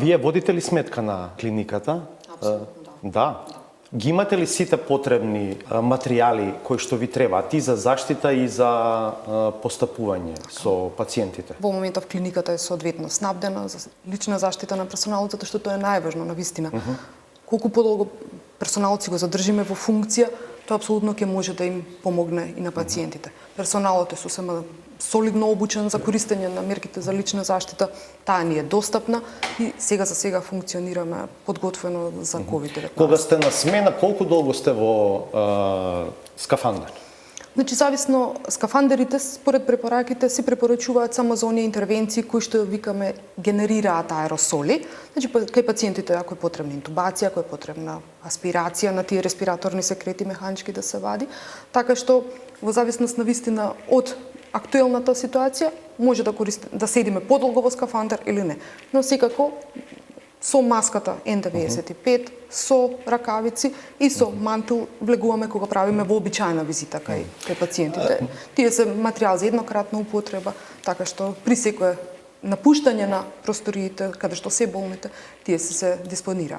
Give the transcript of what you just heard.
Вие водите ли сметка на клиниката? Апсолутно, Да. Ги имате ли сите потребни материјали кои што ви требаат и за заштита и за постапување со пациентите? Во моментов клиниката е соодветно снабдена за лична заштита на персоналот, затоа што тоа е најважно, навистина. Колку подолго персоналот си го задржиме во функција, тоа апсолутно ќе може да им помогне и на пациентите. Персоналот е сосема солидно обучен за користење на мерките за лична заштита, таа ни е достапна и сега за сега функционираме подготвено за COVID-19. Кога сте на смена, колку долго сте во скафандер? Значи, зависно, скафандерите, според препораките, се препорачуваат само за оние интервенции кои што викаме генерираат аеросоли. Значи, кај пациентите, ако е потребна интубација, ако е потребна аспирација на тие респираторни секрети механички да се вади, така што во зависност на вистина од актуелната ситуација може да седиме подолго во скафандер или не. Но секако со маската N95, со ракавици и со мантил влегуваме кога правиме вообичаена визита кај пациентите. Тие се материјал за еднократна употреба, така што при секое напуштање на просториите каде што се болните, тие се диспонираат.